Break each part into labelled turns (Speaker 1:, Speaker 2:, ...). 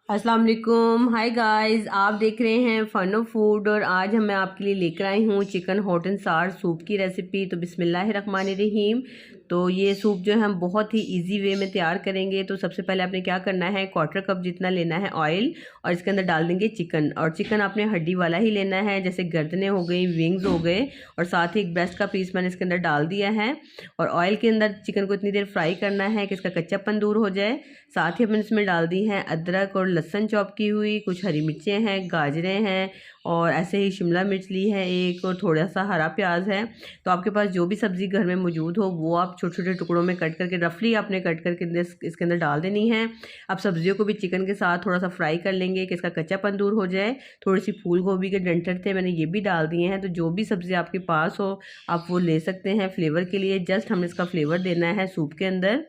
Speaker 1: अस्सलाम वालेकुम, hi guys. आप देख रहे हैं फन ऑफ फूड और आज मैं आपके लिए लेकर आई हूँ चिकन हॉट एंड सार सूप की रेसिपी। तो बिस्मिल्लाहिर्रहमानिर्रहीम। तो ये सूप जो है हम बहुत ही इजी वे में तैयार करेंगे। तो सबसे पहले आपने क्या करना है, 1/4 कप जितना लेना है ऑयल और इसके अंदर डाल देंगे चिकन। और चिकन आपने हड्डी वाला ही लेना है, जैसे गर्दनें हो गई, विंग्स हो गए, और साथ ही एक ब्रेस्ट का पीस मैंने इसके अंदर डाल दिया है। और ऑयल के अंदर चिकन को इतनी देर फ्राई करना है कि इसका कच्चापन दूर हो जाए। साथ ही हमने इसमें डाल दी हैं अदरक और लहसुन चॉप की हुई, कुछ हरी मिर्चें हैं, गाजरें हैं, और ऐसे ही शिमला मिर्च ली है एक, और थोड़ा सा हरा प्याज है। तो आपके पास जो भी सब्ज़ी घर में मौजूद हो वो आप छोटे छोटे टुकड़ों में कट करके रफली आपने कट करके इसके अंदर डाल देनी है। अब सब्जियों को भी चिकन के साथ थोड़ा सा फ्राई कर लेंगे कि इसका कच्चापन दूर हो जाए। थोड़ी सी फूल गोभी के डंठल थे, मैंने ये भी डाल दिए हैं। तो जो भी सब्ज़ी आपके पास हो आप वो ले सकते हैं फ्लेवर के लिए। जस्ट हमें इसका फ्लेवर देना है सूप के अंदर।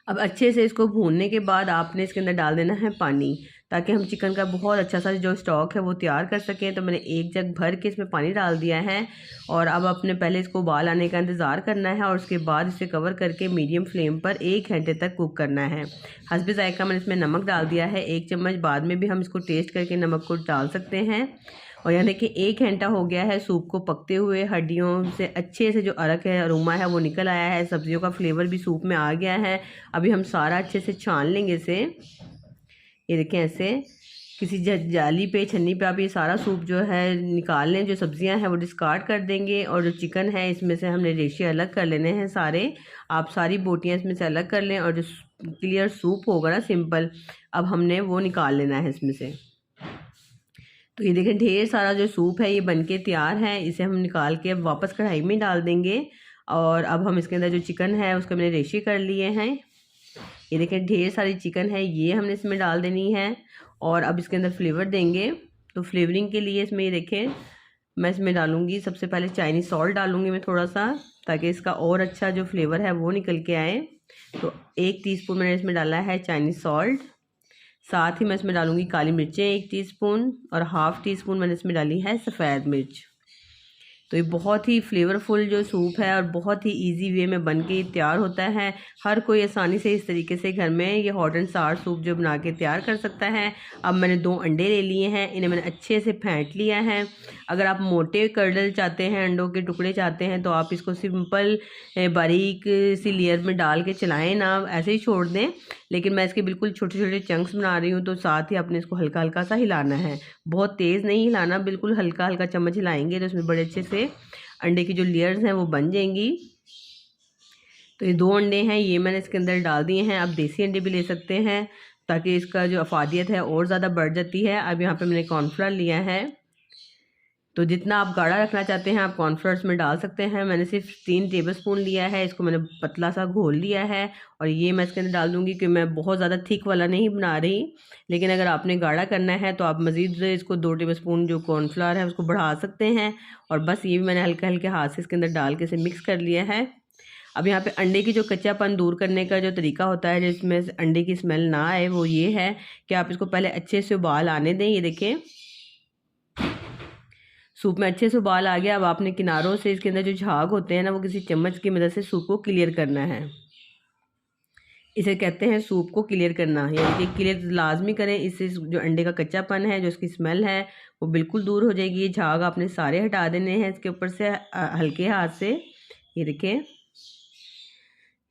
Speaker 1: अब अच्छे से इसको भूनने के बाद आपने इसके अंदर डाल देना है पानी, ताकि हम चिकन का बहुत अच्छा सा जो स्टॉक है वो तैयार कर सकें। तो मैंने एक जग भर के इसमें पानी डाल दिया है। और अब अपने पहले इसको उबाल आने का इंतज़ार करना है और उसके बाद इसे कवर करके मीडियम फ्लेम पर 1 घंटे तक कुक करना है। हस्बे ज़ायका मैंने इसमें नमक डाल दिया है 1 चम्मच, बाद में भी हम इसको टेस्ट करके नमक को डाल सकते हैं। और यानी कि 1 घंटा हो गया है सूप को पकते हुए। हड्डियों से अच्छे से जो अरक है, अरोमा है, वो निकल आया है। सब्जियों का फ्लेवर भी सूप में आ गया है। अभी हम सारा अच्छे से छान लेंगे इसे। ये देखें, ऐसे किसी जाली पे, छन्नी पे आप ये सारा सूप जो है निकाल लें। जो सब्जियां हैं वो डिस्कार्ड कर देंगे, और जो चिकन है इसमें से हमने रेशे अलग कर लेने हैं सारे। आप सारी बोटियां इसमें से अलग कर लें, और जो क्लियर सूप होगा ना, सिंपल, अब हमने वो निकाल लेना है इसमें से। तो ये देखें, ढेर सारा जो सूप है ये बनके तैयार है। इसे हम निकाल के अब वापस कढ़ाई में डाल देंगे। और अब हम इसके अंदर जो चिकन है उसके मैंने रेशे कर लिए हैं। ये देखें, ढेर सारी चिकन है, ये हमने इसमें डाल देनी है। और अब इसके अंदर फ्लेवर देंगे। तो फ्लेवरिंग के लिए इसमें ये देखें, मैं इसमें डालूँगी सबसे पहले चाइनीज़ सॉल्ट डालूँगी मैं थोड़ा सा, ताकि इसका और अच्छा जो फ्लेवर है वो निकल के आए। तो 1 टीस्पून मैंने इसमें डाला है चाइनीज़ सॉल्ट। साथ ही मैं इसमें डालूंगी काली मिर्चें 1 टीस्पून, और हाफ़ टी स्पून मैंने इसमें डाली है सफ़ेद मिर्च। तो ये बहुत ही फ्लेवरफुल जो सूप है और बहुत ही इजी वे में बन के तैयार होता है। हर कोई आसानी से इस तरीके से घर में ये हॉट एंड सार सूप जो बना के तैयार कर सकता है। अब मैंने 2 अंडे ले लिए हैं, इन्हें मैंने अच्छे से फेंट लिया है। अगर आप मोटे कर्डल चाहते हैं, अंडों के टुकड़े चाहते हैं, तो आप इसको सिंपल बारीक सी लेयर में डाल के चलाएं ना, ऐसे ही छोड़ दें। लेकिन मैं इसके बिल्कुल छोटे छोटे चंक्स बना रही हूँ, तो साथ ही आपने इसको हल्का हल्का सा हिलाना है, बहुत तेज़ नहीं हिलाना, बिल्कुल हल्का हल्का चम्मच हिलाएंगे तो इसमें बड़े अच्छे से अंडे की जो लेयर्स हैं वो बन जाएंगी। तो ये 2 अंडे हैं, ये मैंने इसके अंदर डाल दिए हैं। आप देसी अंडे भी ले सकते हैं, ताकि इसका जो अफादियत है और ज़्यादा बढ़ जाती है। अब यहाँ पे मैंने कॉर्नफ्लोर लिया है, तो जितना आप गाढ़ा रखना चाहते हैं आप कॉर्नफ्लोर्स में डाल सकते हैं। मैंने सिर्फ 3 टेबलस्पून लिया है, इसको मैंने पतला सा घोल लिया है। और ये मैं इसके अंदर डाल दूँगी कि मैं बहुत ज़्यादा थिक वाला नहीं बना रही। लेकिन अगर आपने गाढ़ा करना है तो आप मज़ीद इसको 2 टेबलस्पून जो कॉर्नफ्लोर है उसको बढ़ा सकते हैं। और बस ये भी मैंने हल्के हल्के हाथ से इसके अंदर डाल के इसे मिक्स कर लिया है। अब यहाँ पे अंडे की जो कच्चापन दूर करने का जो तरीका होता है, जिसमें अंडे की स्मेल ना आए, वो ये है कि आप इसको पहले अच्छे से उबाल आने दें। ये देखें, सूप में अच्छे से उबाल आ गया। अब आपने किनारों से इसके अंदर जो झाग होते हैं ना, वो किसी चम्मच की मदद से सूप को क्लियर करना है। इसे कहते हैं सूप को क्लियर करना, यानी कि क्लियर लाजमी करें। इससे जो अंडे का कच्चापन है, जो इसकी स्मेल है, वो बिल्कुल दूर हो जाएगी। ये झाग आपने सारे हटा देने हैं इसके ऊपर से हल्के हाथ से। ये देखें,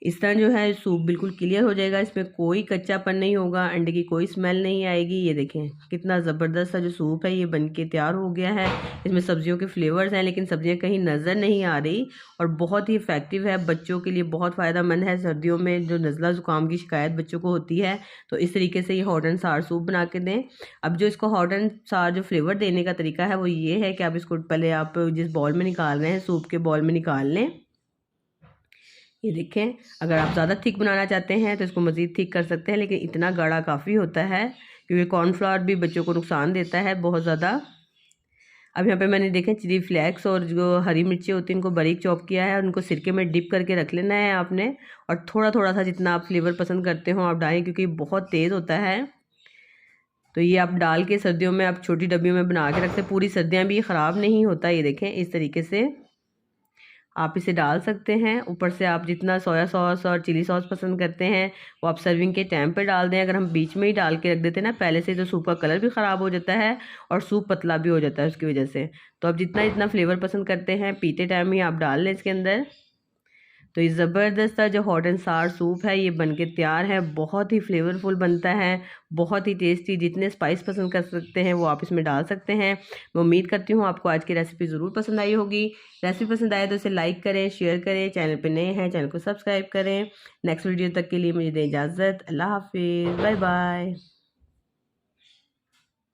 Speaker 1: इस तरह जो है सूप बिल्कुल क्लियर हो जाएगा, इसमें कोई कच्चापन नहीं होगा, अंडे की कोई स्मेल नहीं आएगी। ये देखें, कितना ज़बरदस्त सा जो सूप है ये बनके तैयार हो गया है। इसमें सब्जियों के फ्लेवर्स हैं, लेकिन सब्जियां कहीं नज़र नहीं आ रही, और बहुत ही इफ़ेक्टिव है। बच्चों के लिए बहुत फ़ायदेमंद है। सर्दियों में जो नज़ला ज़ुकाम की शिकायत बच्चों को होती है, तो इस तरीके से ये हॉट एंड सार सूप बना के दें। अब जो इसको हॉट एंड सार जो फ्लेवर देने का तरीका है वो ये है कि आप इसको पहले आप जिस बॉल में निकाल रहे हैं, सूप के बॉल में निकाल लें। ये देखें, अगर आप ज़्यादा थिक बनाना चाहते हैं तो इसको मज़ीद थिक कर सकते हैं, लेकिन इतना गाढ़ा काफ़ी होता है, क्योंकि कॉर्नफ्लावर भी बच्चों को नुकसान देता है बहुत ज़्यादा। अब यहाँ पे मैंने देखें चिली फ्लेक्स और जो हरी मिर्ची होती है इनको बारीक चॉप किया है, और उनको सिरके में डिप करके रख लेना है आपने। और थोड़ा थोड़ा सा जितना आप फ्लेवर पसंद करते हो आप डालें, क्योंकि बहुत तेज़ होता है। तो ये आप डाल के सर्दियों में आप छोटी डब्बियों में बना के रखते, पूरी सर्दियाँ भी ख़राब नहीं होता। ये देखें, इस तरीके से आप इसे डाल सकते हैं। ऊपर से आप जितना सोया सॉस और चिली सॉस पसंद करते हैं वो आप सर्विंग के टाइम पे डाल दें। अगर हम बीच में ही डाल के रख देते हैं ना पहले से, तो सूप का कलर भी ख़राब हो जाता है और सूप पतला भी हो जाता है उसकी वजह से। तो आप जितना जितना फ्लेवर पसंद करते हैं पीते टाइम ही आप डाल लें इसके अंदर। तो ये ज़बरदस्त सा जो हॉट एंड सार सूप है ये बनके तैयार है। बहुत ही फ्लेवरफुल बनता है, बहुत ही टेस्टी। जितने स्पाइस पसंद कर सकते हैं वो आप इसमें डाल सकते हैं। मैं उम्मीद करती हूँ आपको आज की रेसिपी ज़रूर पसंद आई होगी। रेसिपी पसंद आए तो इसे लाइक करें, शेयर करें। चैनल पर नए हैं चैनल को सब्सक्राइब करें। नेक्स्ट वीडियो तक के लिए मुझे दें इजाज़त। अल्लाह हाफिज़, बाय बाय।